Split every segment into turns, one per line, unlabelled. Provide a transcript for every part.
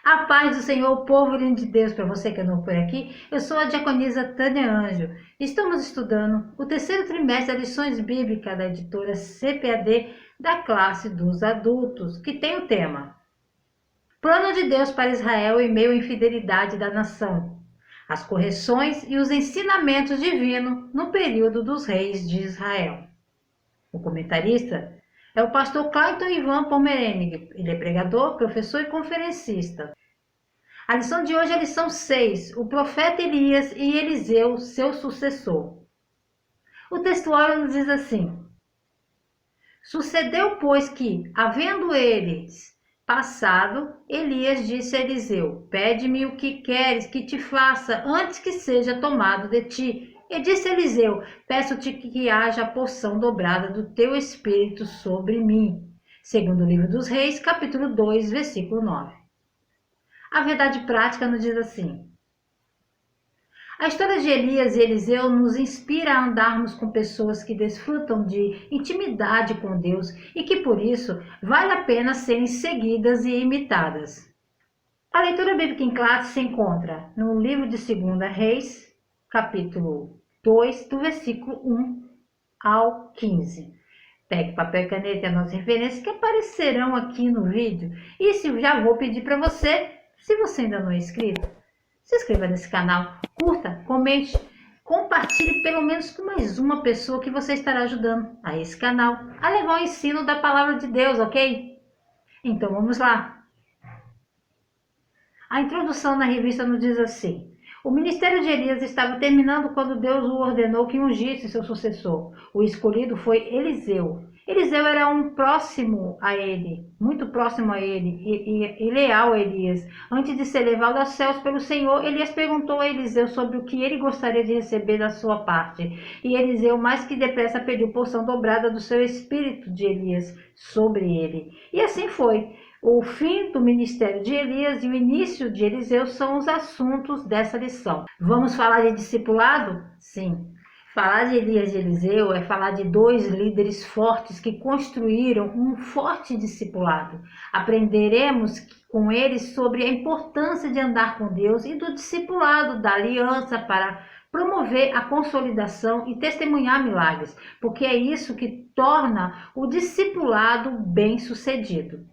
A paz do Senhor, povo lindo de Deus, para você que é novo por aqui, eu sou a diaconisa Tânia Anjo. Estamos estudando o terceiro trimestre das lições bíblicas da editora CPAD da classe dos adultos, que tem o tema Plano de Deus para Israel em meio à infidelidade da nação, as correções e os ensinamentos divinos no período dos reis de Israel. O comentarista é o pastor Clayton Ivan Pomerenig. Ele é pregador, professor e conferencista. A lição de hoje é a lição 6, o profeta Elias e Eliseu, seu sucessor. O textuário nos diz assim: Sucedeu, pois, que, havendo eles passado, Elias disse a Eliseu: Pede-me o que queres que te faça antes que seja tomado de ti. E disse Eliseu: Peço-te que haja a porção dobrada do teu espírito sobre mim. Segundo o livro dos Reis, capítulo 2, versículo 9. A verdade prática nos diz assim: a história de Elias e Eliseu nos inspira a andarmos com pessoas que desfrutam de intimidade com Deus e que, por isso, vale a pena serem seguidas e imitadas. A leitura bíblica em classe se encontra no livro de 2 Reis, capítulo 2, do versículo 1 ao 15. Pegue papel e caneta e as nossas referências que aparecerão aqui no vídeo. E já vou pedir para você, se você ainda não é inscrito, se inscreva nesse canal, curta, comente, compartilhe pelo menos com mais uma pessoa que você estará ajudando a esse canal a levar o ensino da palavra de Deus, ok? Então vamos lá. A introdução na revista nos diz assim: o ministério de Elias estava terminando quando Deus o ordenou que ungisse seu sucessor. O escolhido foi Eliseu. Eliseu era próximo a ele, muito próximo a ele e leal a Elias. Antes de ser levado aos céus pelo Senhor, Elias perguntou a Eliseu sobre o que ele gostaria de receber da sua parte. E Eliseu, mais que depressa, pediu porção dobrada do seu espírito de Elias sobre ele. E assim foi. O fim do ministério de Elias e o início de Eliseu são os assuntos dessa lição. Vamos falar de discipulado? Sim. Falar de Elias e Eliseu é falar de dois líderes fortes que construíram um forte discipulado. Aprenderemos com eles sobre a importância de andar com Deus e do discipulado, da aliança para promover a consolidação e testemunhar milagres, porque é isso que torna o discipulado bem-sucedido.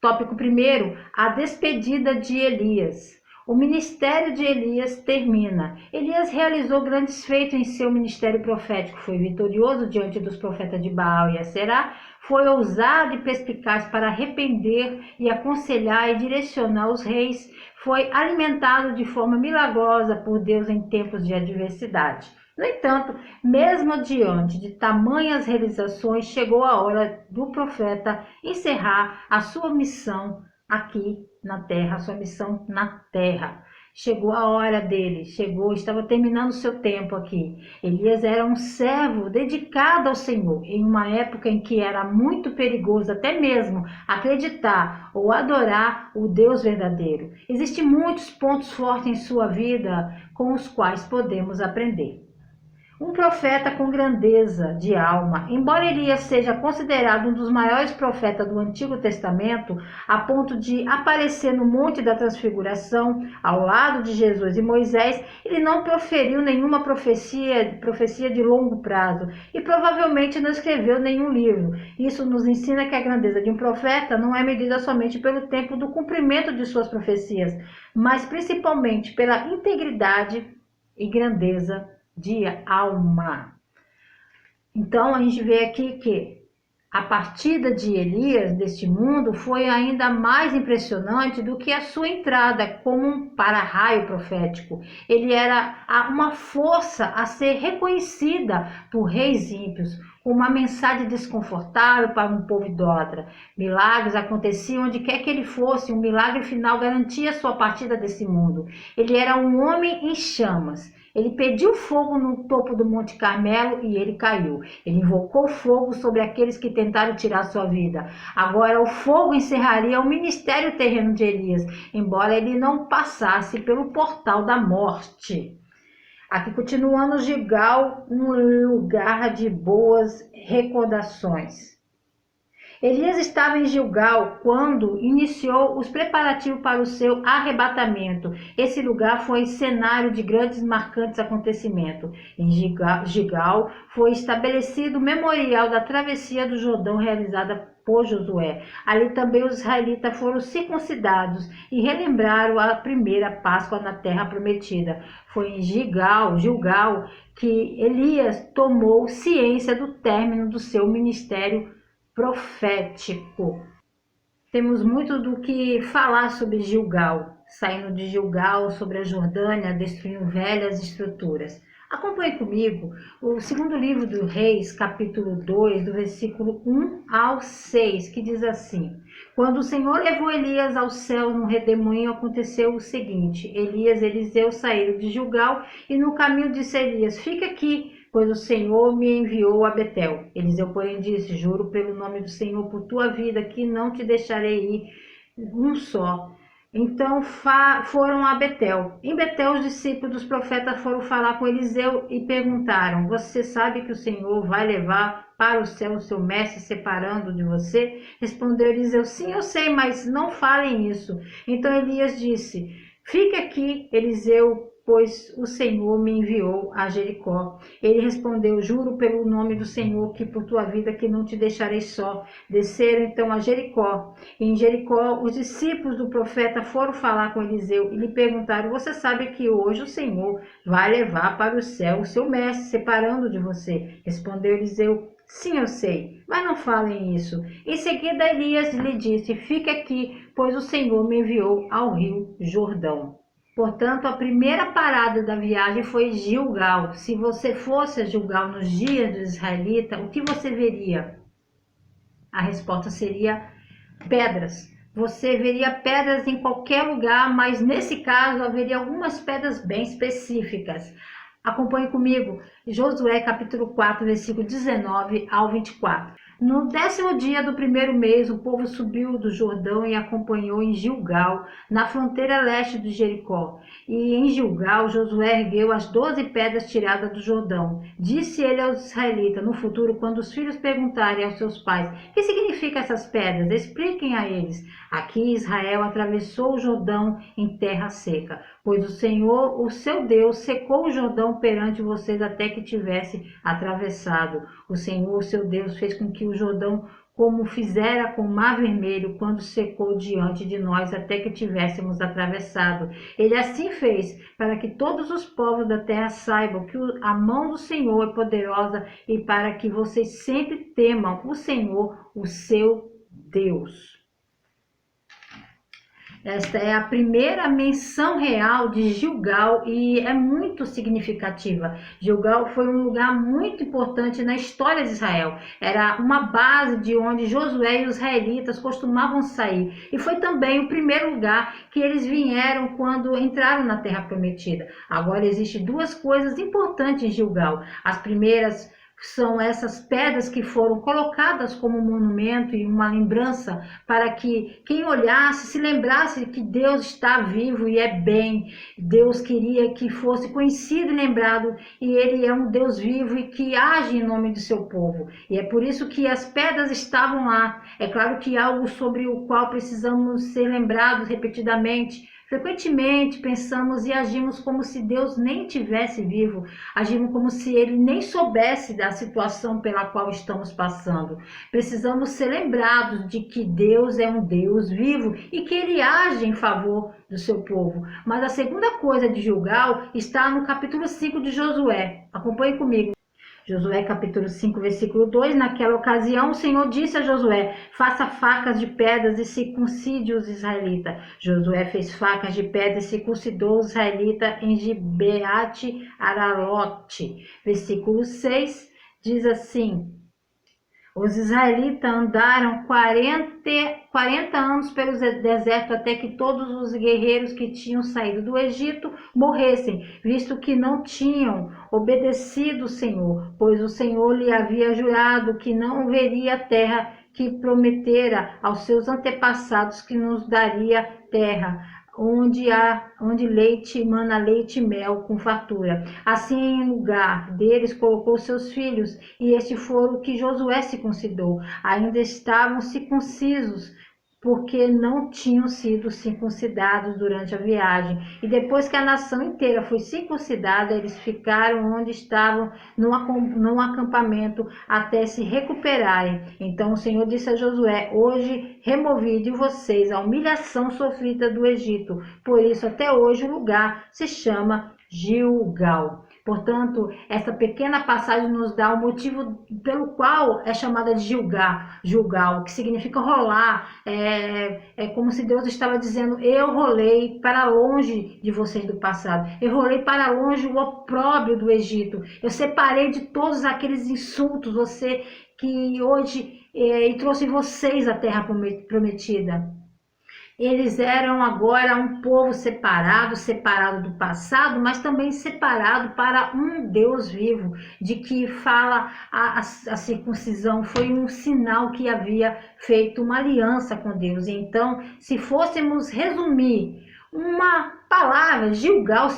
Tópico 1, a despedida de Elias. O ministério de Elias termina. Elias realizou grandes feitos em seu ministério profético. Foi vitorioso diante dos profetas de Baal e Aserá. Foi ousado e perspicaz para arrepender e aconselhar e direcionar os reis. Foi alimentado de forma milagrosa por Deus em tempos de adversidade. No entanto, mesmo diante de tamanhas realizações, chegou a hora do profeta encerrar a sua missão aqui na terra, a sua missão na terra. Chegou a hora dele, estava terminando o seu tempo aqui. Elias era um servo dedicado ao Senhor, em uma época em que era muito perigoso até mesmo acreditar ou adorar o Deus verdadeiro. Existem muitos pontos fortes em sua vida com os quais podemos aprender. Um profeta com grandeza de alma, embora Elias seja considerado um dos maiores profetas do Antigo Testamento, a ponto de aparecer no Monte da Transfiguração, ao lado de Jesus e Moisés, ele não proferiu nenhuma profecia de longo prazo e provavelmente não escreveu nenhum livro. Isso nos ensina que a grandeza de um profeta não é medida somente pelo tempo do cumprimento de suas profecias, mas principalmente pela integridade e grandeza de alma. Então a gente vê aqui que a partida de Elias deste mundo foi ainda mais impressionante do que a sua entrada como um para-raio profético. Ele era uma força a ser reconhecida por reis ímpios, uma mensagem desconfortável para um povo idólatra. Milagres aconteciam onde quer que ele fosse, um milagre final garantia sua partida desse mundo. Ele era um homem em chamas. Ele pediu fogo no topo do Monte Carmelo e ele caiu. Ele invocou fogo sobre aqueles que tentaram tirar sua vida. Agora o fogo encerraria o ministério terreno de Elias, embora ele não passasse pelo portal da morte. Aqui continuando Gilgal, um lugar de boas recordações. Elias estava em Gilgal quando iniciou os preparativos para o seu arrebatamento. Esse lugar foi cenário de grandes e marcantes acontecimentos. Em Gilgal foi estabelecido o memorial da travessia do Jordão realizada por Josué. Ali também os israelitas foram circuncidados e relembraram a primeira Páscoa na terra prometida. Foi em Gilgal, que Elias tomou ciência do término do seu ministério profético. Temos muito do que falar sobre Gilgal, saindo de Gilgal sobre a Jordânia, destruindo velhas estruturas. Acompanhe comigo o segundo livro do Reis, capítulo 2, do versículo 1 ao 6, que diz assim: Quando o Senhor levou Elias ao céu no redemoinho, aconteceu o seguinte: Elias e Eliseu saíram de Gilgal e no caminho disse a Elias: Fica aqui, pois o Senhor me enviou a Betel. Eliseu, porém, disse: Juro pelo nome do Senhor por tua vida que não te deixarei ir um só. Então foram a Betel. Em Betel, os discípulos dos profetas foram falar com Eliseu e perguntaram: Você sabe que o Senhor vai levar para o céu o seu mestre, separando de você? Respondeu Eliseu: Sim, eu sei, mas não falem isso. Então Elias disse: Fique aqui, Eliseu, pois o Senhor me enviou a Jericó. Ele respondeu: Juro pelo nome do Senhor que por tua vida que não te deixarei só. Desceram então a Jericó. Em Jericó, os discípulos do profeta foram falar com Eliseu e lhe perguntaram: Você sabe que hoje o Senhor vai levar para o céu o seu mestre, separando de você? Respondeu Eliseu: Sim, eu sei, mas não falem isso. Em seguida, Elias lhe disse: Fique aqui, pois o Senhor me enviou ao rio Jordão. Portanto, a primeira parada da viagem foi Gilgal. Se você fosse a Gilgal nos dias dos israelitas, o que você veria? A resposta seria pedras. Você veria pedras em qualquer lugar, mas nesse caso haveria algumas pedras bem específicas. Acompanhe comigo, Josué capítulo 4, versículo 19 ao 24. No 10º dia do primeiro mês, o povo subiu do Jordão e acompanhou em Gilgal, na fronteira leste de Jericó. E em Gilgal, Josué ergueu as 12 pedras tiradas do Jordão. Disse ele aos israelitas: No futuro, quando os filhos perguntarem aos seus pais: O que significam essas pedras? Expliquem a eles: Aqui Israel atravessou o Jordão em terra seca, pois o Senhor, o seu Deus, secou o Jordão perante vocês até que tivesse atravessado. O Senhor, o seu Deus, fez com que o Jordão, como fizera com o Mar Vermelho, quando secou diante de nós até que tivéssemos atravessado. Ele assim fez, para que todos os povos da terra saibam que a mão do Senhor é poderosa e para que vocês sempre temam o Senhor, o seu Deus. Esta é a primeira menção real de Gilgal e é muito significativa. Gilgal foi um lugar muito importante na história de Israel. Era uma base de onde Josué e os israelitas costumavam sair. E foi também o primeiro lugar que eles vieram quando entraram na Terra Prometida. Agora, existem duas coisas importantes em Gilgal. As primeiras são essas pedras que foram colocadas como monumento e uma lembrança para que quem olhasse se lembrasse que Deus está vivo e é bem. Deus queria que fosse conhecido e lembrado, e Ele é um Deus vivo e que age em nome do seu povo. E é por isso que as pedras estavam lá. É claro que algo sobre o qual precisamos ser lembrados repetidamente. Frequentemente pensamos e agimos como se Deus nem tivesse vivo, agimos como se Ele nem soubesse da situação pela qual estamos passando. Precisamos ser lembrados de que Deus é um Deus vivo e que Ele age em favor do seu povo. Mas a segunda coisa de Gilgal está no capítulo 5 de Josué. Acompanhe comigo. Josué capítulo 5, versículo 2, naquela ocasião o Senhor disse a Josué: faça facas de pedras e circuncide os israelitas. Josué fez facas de pedra e circuncidou os israelitas em Gibeate Aralote. Versículo 6 diz assim: os israelitas andaram 40 anos pelo deserto até que todos os guerreiros que tinham saído do Egito morressem, visto que não tinham obedecido o Senhor, pois o Senhor lhe havia jurado que não veria a terra que prometera aos seus antepassados que nos daria terra. onde leite mana leite e mel com fartura. Assim, em lugar deles, colocou seus filhos, e estes foram o que Josué circuncidou. Ainda estavam circuncisos, porque não tinham sido circuncidados durante a viagem. E depois que a nação inteira foi circuncidada, eles ficaram onde estavam, num acampamento, até se recuperarem. Então o Senhor disse a Josué: hoje removi de vocês a humilhação sofrida do Egito. Por isso, até hoje, o lugar se chama Gilgal. Portanto, essa pequena passagem nos dá o motivo pelo qual é chamada de Gilgal, que significa rolar. É como se Deus estava dizendo: eu rolei para longe de vocês do passado, eu rolei para longe o opróbrio do Egito, eu separei de todos aqueles insultos, você que hoje e trouxe vocês à terra prometida. Eles eram agora um povo separado do passado, mas também separado para um Deus vivo, de que fala a circuncisão foi um sinal que havia feito uma aliança com Deus. Então, se fôssemos resumir uma palavra, Gilgal,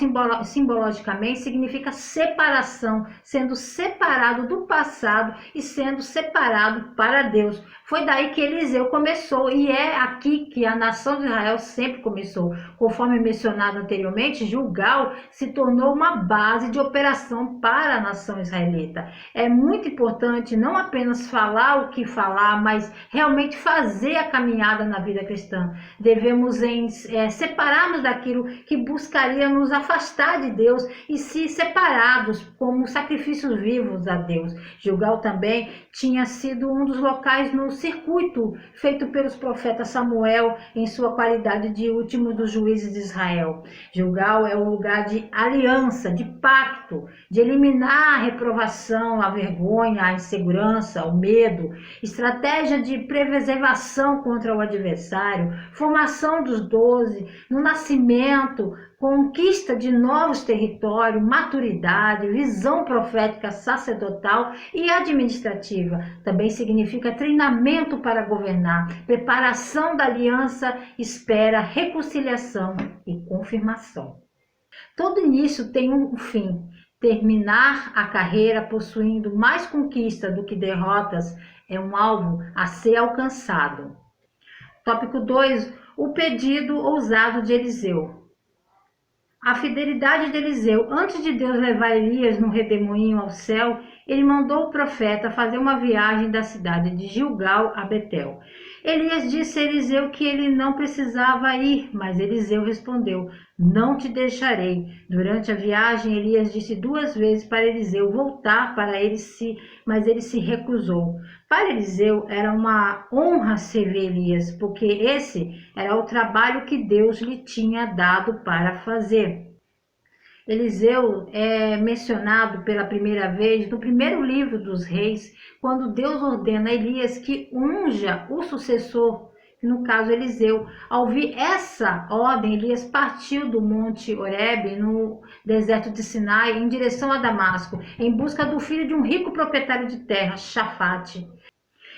simbologicamente, significa separação, sendo separado do passado e sendo separado para Deus. Foi daí que Eliseu começou, e é aqui que a nação de Israel sempre começou. Conforme mencionado anteriormente, Gilgal se tornou uma base de operação para a nação israelita. É muito importante não apenas falar o que falar, mas realmente fazer a caminhada na vida cristã. Devemos separarmos daquilo que buscaria nos afastar de Deus e se separados como sacrifícios vivos a Deus. Gilgal também tinha sido um dos locais no circuito feito pelos profetas Samuel em sua qualidade de último dos juízes de Israel. Gilgal é um lugar de aliança, de pacto, de eliminar a reprovação, a vergonha, a insegurança, o medo, estratégia de preservação contra o adversário, formação dos 12, no nascimento, conquista de novos territórios, maturidade, visão profética sacerdotal e administrativa. Também significa treinamento para governar, preparação da aliança, espera, reconciliação e confirmação. Todo início tem um fim. Terminar a carreira possuindo mais conquista do que derrotas é um alvo a ser alcançado. Tópico 2. O pedido ousado de Eliseu. A fidelidade de Eliseu. Antes de Deus levar Elias no redemoinho ao céu, ele mandou o profeta fazer uma viagem da cidade de Gilgal a Betel. Elias disse a Eliseu que ele não precisava ir, mas Eliseu respondeu: não te deixarei. Durante a viagem, Elias disse 2 vezes para Eliseu voltar mas ele se recusou. Para Eliseu era uma honra servir Elias, porque esse era o trabalho que Deus lhe tinha dado para fazer. Eliseu é mencionado pela primeira vez no primeiro livro dos Reis, quando Deus ordena a Elias que unja o sucessor, no caso Eliseu. Ao ouvir essa ordem, Elias partiu do monte Horebe, no deserto de Sinai, em direção a Damasco, em busca do filho de um rico proprietário de terra, Shafate.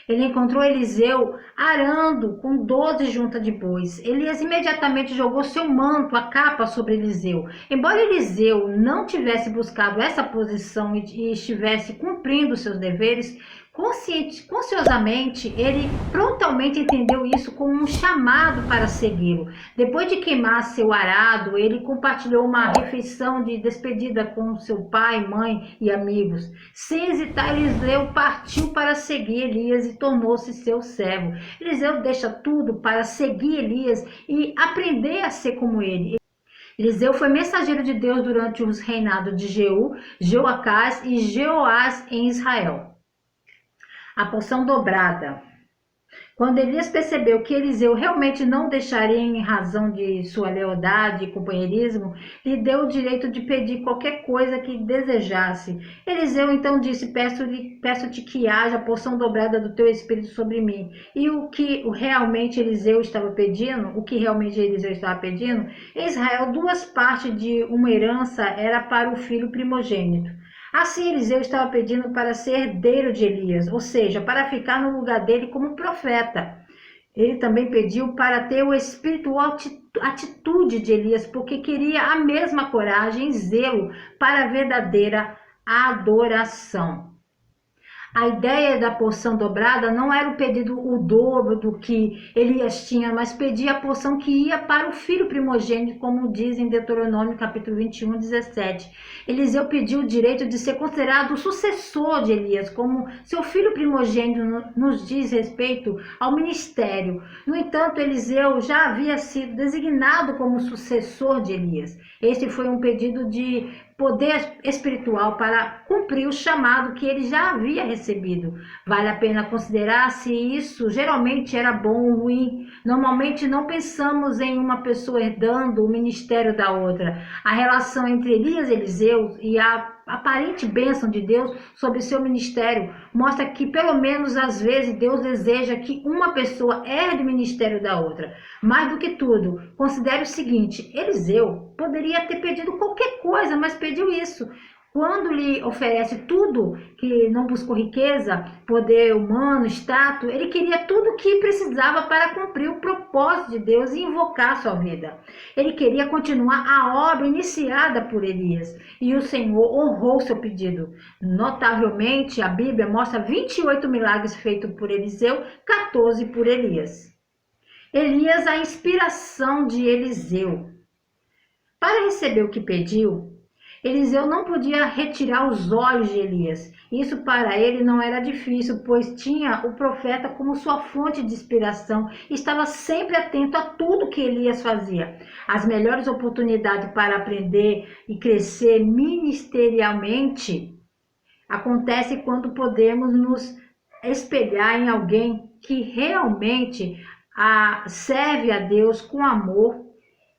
Ele encontrou Eliseu arando com 12 juntas de bois. Elias imediatamente jogou seu manto, a capa, sobre Eliseu. Embora Eliseu não tivesse buscado essa posição e estivesse cumprindo seus deveres, consciosamente, ele prontamente entendeu isso como um chamado para segui-lo. Depois de queimar seu arado, ele compartilhou uma refeição de despedida com seu pai, mãe e amigos. Sem hesitar, Eliseu partiu para seguir Elias e tornou-se seu servo. Eliseu deixa tudo para seguir Elias e aprender a ser como ele. Eliseu foi mensageiro de Deus durante os reinados de Jeú, Joacás e Jeoás em Israel. A porção dobrada. Quando Elias percebeu que Eliseu realmente não deixaria em razão de sua lealdade e companheirismo, lhe deu o direito de pedir qualquer coisa que desejasse. Eliseu então disse: peço-te que haja a porção dobrada do teu espírito sobre mim. E o que realmente Eliseu estava pedindo, em Israel 2 partes de uma herança era para o filho primogênito. Assim, Eliseu estava pedindo para ser herdeiro de Elias, ou seja, para ficar no lugar dele como profeta. Ele também pediu para ter o espiritual atitude de Elias, porque queria a mesma coragem e zelo para a verdadeira adoração. A ideia da porção dobrada não era o pedido o dobro do que Elias tinha, mas pedia a porção que ia para o filho primogênito, como diz em Deuteronômio capítulo 21, 17. Eliseu pediu o direito de ser considerado o sucessor de Elias, como seu filho primogênito nos diz respeito ao ministério. No entanto, Eliseu já havia sido designado como sucessor de Elias. Este foi um pedido de poder espiritual para cumprir o chamado que ele já havia recebido. Vale a pena considerar se isso geralmente era bom ou ruim. Normalmente não pensamos em uma pessoa herdando o ministério da outra. A relação entre Elias e Eliseu e a aparente bênção de Deus sobre seu ministério mostra que, pelo menos às vezes, Deus deseja que uma pessoa herde o ministério da outra. Mais do que tudo, considere o seguinte: Eliseu poderia ter pedido qualquer coisa, mas pediu isso. Quando lhe oferece tudo, que não buscou riqueza, poder humano, status, ele queria tudo o que precisava para cumprir o propósito de Deus e invocar sua vida. Ele queria continuar a obra iniciada por Elias, e o Senhor honrou seu pedido. Notavelmente, a Bíblia mostra 28 milagres feitos por Eliseu, 14 por Elias. Elias, a inspiração de Eliseu. Para receber o que pediu, Eliseu não podia retirar os olhos de Elias. Isso para ele não era difícil, pois tinha o profeta como sua fonte de inspiração e estava sempre atento a tudo que Elias fazia. As melhores oportunidades para aprender e crescer ministerialmente acontecem quando podemos nos espelhar em alguém que realmente serve a Deus com amor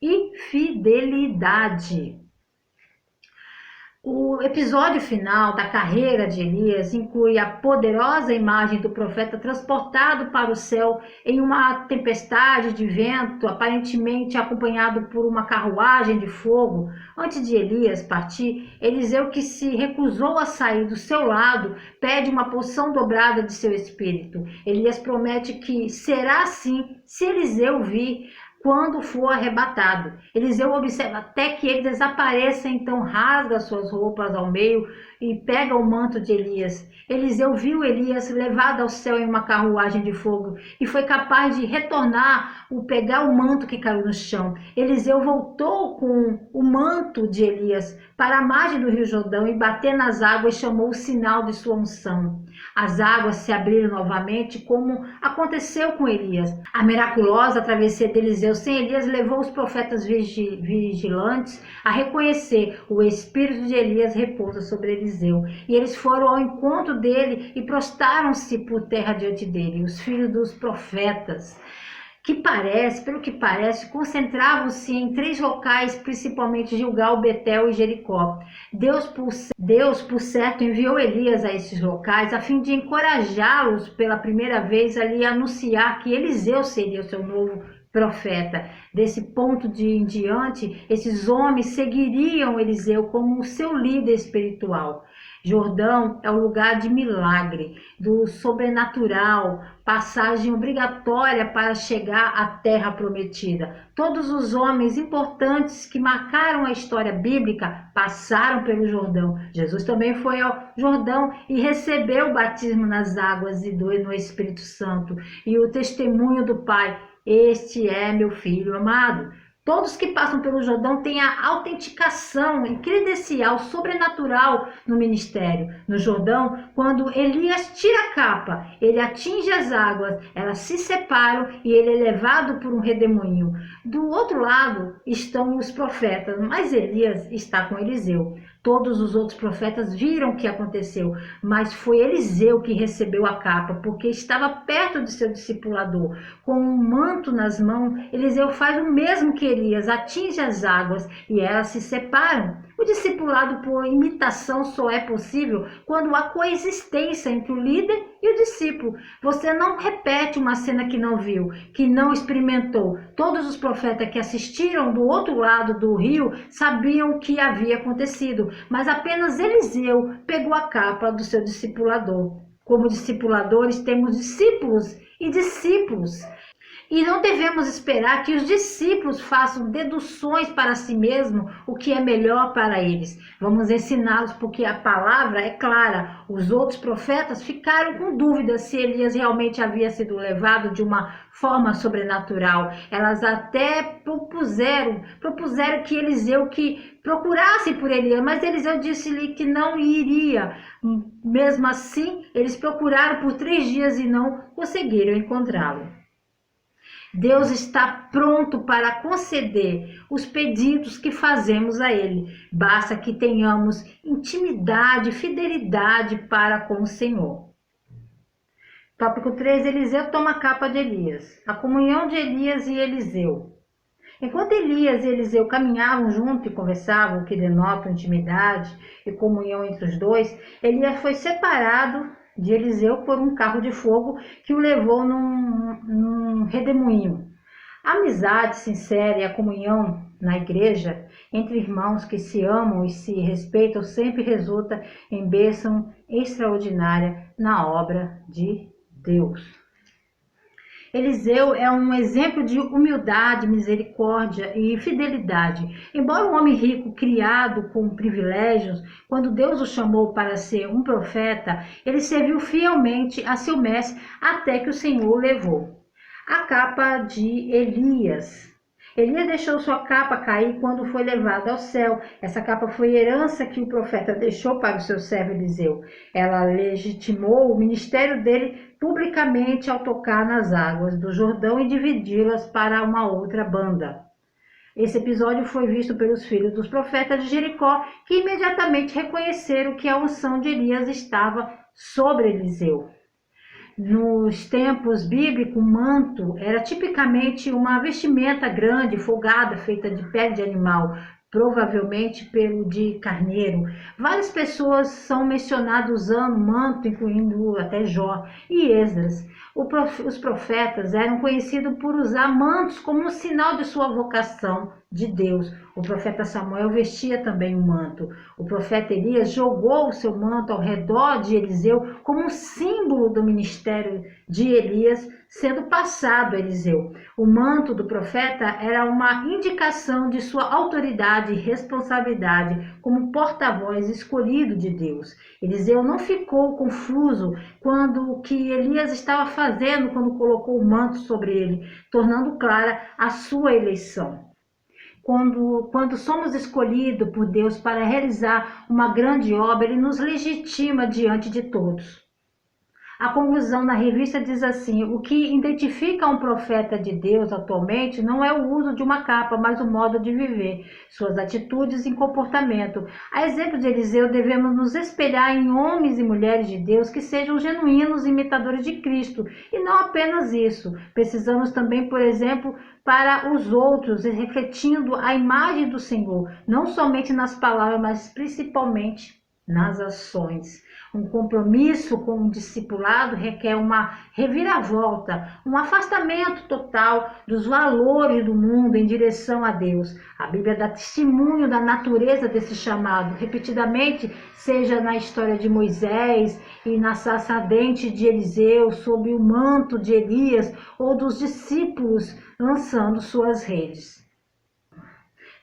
e fidelidade. O episódio final da carreira de Elias inclui a poderosa imagem do profeta transportado para o céu em uma tempestade de vento, aparentemente acompanhado por uma carruagem de fogo. Antes de Elias partir, Eliseu, que se recusou a sair do seu lado, pede uma porção dobrada de seu espírito. Elias promete que será assim se Eliseu vir quando for arrebatado. Eliseu observa até que ele desapareça, então rasga suas roupas ao meio e pega o manto de Elias. Eliseu viu Elias levado ao céu em uma carruagem de fogo e foi capaz de retornar, pegar o manto que caiu no chão. Eliseu voltou com o manto de Elias para a margem do rio Jordão e bateu nas águas e chamou o sinal de sua unção. As águas se abriram novamente, como aconteceu com Elias. A miraculosa travessia de Eliseu sem Elias levou os profetas vigilantes a reconhecer o espírito de Elias repousa sobre Eliseu. E eles foram ao encontro dele e prostraram-se por terra diante dele. Os filhos dos profetas, pelo que parece, concentravam-se em 3 locais, principalmente Gilgal, Betel e Jericó. Deus, por certo, enviou Elias a esses locais a fim de encorajá-los pela primeira vez ali a anunciar que Eliseu seria o seu novo profeta. Desse ponto em diante, esses homens seguiriam Eliseu como o seu líder espiritual. Jordão é o lugar de milagre, do sobrenatural, passagem obrigatória para chegar à terra prometida. Todos os homens importantes que marcaram a história bíblica passaram pelo Jordão. Jesus também foi ao Jordão e recebeu o batismo nas águas e no Espírito Santo e o testemunho do Pai: este é meu filho amado. Todos que passam pelo Jordão têm a autenticação e credencial sobrenatural no ministério. No Jordão, quando Elias tira a capa, ele atinge as águas, elas se separam e ele é levado por um redemoinho. Do outro lado estão os profetas, mas Elias está com Eliseu. Todos os outros profetas viram o que aconteceu, mas foi Eliseu que recebeu a capa, porque estava perto de seu discipulador. Com um manto nas mãos, Eliseu faz o mesmo que Elias, atinge as águas e elas se separam. O discipulado por imitação só é possível quando há coexistência entre o líder e o discípulo. Você não repete uma cena que não viu, que não experimentou. Todos os profetas que assistiram do outro lado do rio sabiam o que havia acontecido, mas apenas Eliseu pegou a capa do seu discipulador. Como discipuladores, temos discípulos e discípulos. E não devemos esperar que os discípulos façam deduções para si mesmos o que é melhor para eles. Vamos ensiná-los porque a palavra é clara. Os outros profetas ficaram com dúvidas se Elias realmente havia sido levado de uma forma sobrenatural. Elas até propuseram que Eliseu que procurasse por Elias, mas Eliseu disse-lhe que não iria. Mesmo assim, eles procuraram por 3 dias e não conseguiram encontrá-lo. Deus está pronto para conceder os pedidos que fazemos a Ele. Basta que tenhamos intimidade e fidelidade para com o Senhor. Tópico 3. Eliseu toma a capa de Elias. A comunhão de Elias e Eliseu. Enquanto Elias e Eliseu caminhavam junto e conversavam, o que denota intimidade e comunhão entre os dois, Elias foi separado de Eliseu por um carro de fogo que o levou num redemoinho. A amizade sincera e a comunhão na igreja entre irmãos que se amam e se respeitam sempre resulta em bênção extraordinária na obra de Deus. Eliseu é um exemplo de humildade, misericórdia e fidelidade. Embora um homem rico, criado com privilégios, quando Deus o chamou para ser um profeta, ele serviu fielmente a seu mestre até que o Senhor o levou. A capa de Elias. Elias deixou sua capa cair quando foi levado ao céu. Essa capa foi herança que o profeta deixou para o seu servo Eliseu. Ela legitimou o ministério dele publicamente ao tocar nas águas do Jordão e dividi-las para uma outra banda. Esse episódio foi visto pelos filhos dos profetas de Jericó, que imediatamente reconheceram que a unção de Elias estava sobre Eliseu. Nos tempos bíblicos, o manto era tipicamente uma vestimenta grande, folgada, feita de pele de animal, provavelmente pelo de carneiro. Várias pessoas são mencionadas usando manto, incluindo até Jó e Esdras. Os profetas eram conhecidos por usar mantos como um sinal de sua vocação de Deus. O profeta Samuel vestia também um manto. O profeta Elias jogou o seu manto ao redor de Eliseu como um símbolo do ministério de Elias sendo passado a Eliseu. O manto do profeta era uma indicação de sua autoridade e responsabilidade como porta-voz escolhido de Deus. Eliseu não ficou confuso quando o que Elias estava fazendo quando colocou o manto sobre ele, tornando clara a sua eleição. Quando somos escolhidos por Deus para realizar uma grande obra, Ele nos legitima diante de todos. A conclusão na revista diz assim: o que identifica um profeta de Deus atualmente não é o uso de uma capa, mas o modo de viver, suas atitudes e comportamento. A exemplo de Eliseu, devemos nos espelhar em homens e mulheres de Deus que sejam genuínos imitadores de Cristo. E não apenas isso, precisamos também, por exemplo, para os outros, refletindo a imagem do Senhor, não somente nas palavras, mas principalmente nas ações. Um compromisso com o discipulado requer uma reviravolta, um afastamento total dos valores do mundo em direção a Deus. A Bíblia dá testemunho da natureza desse chamado, repetidamente, seja na história de Moisés e na sarça ardente de Eliseu, sob o manto de Elias, ou dos discípulos lançando suas redes.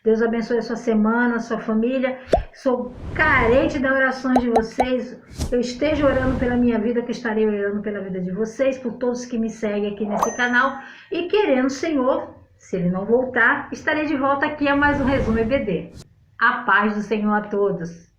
Deus abençoe a sua semana, a sua família. Sou carente das orações de vocês. Eu esteja orando pela minha vida, que estarei orando pela vida de vocês, por todos que me seguem aqui nesse canal. E querendo o Senhor, se Ele não voltar, estarei de volta aqui a mais um Resumo EBD. A paz do Senhor a todos.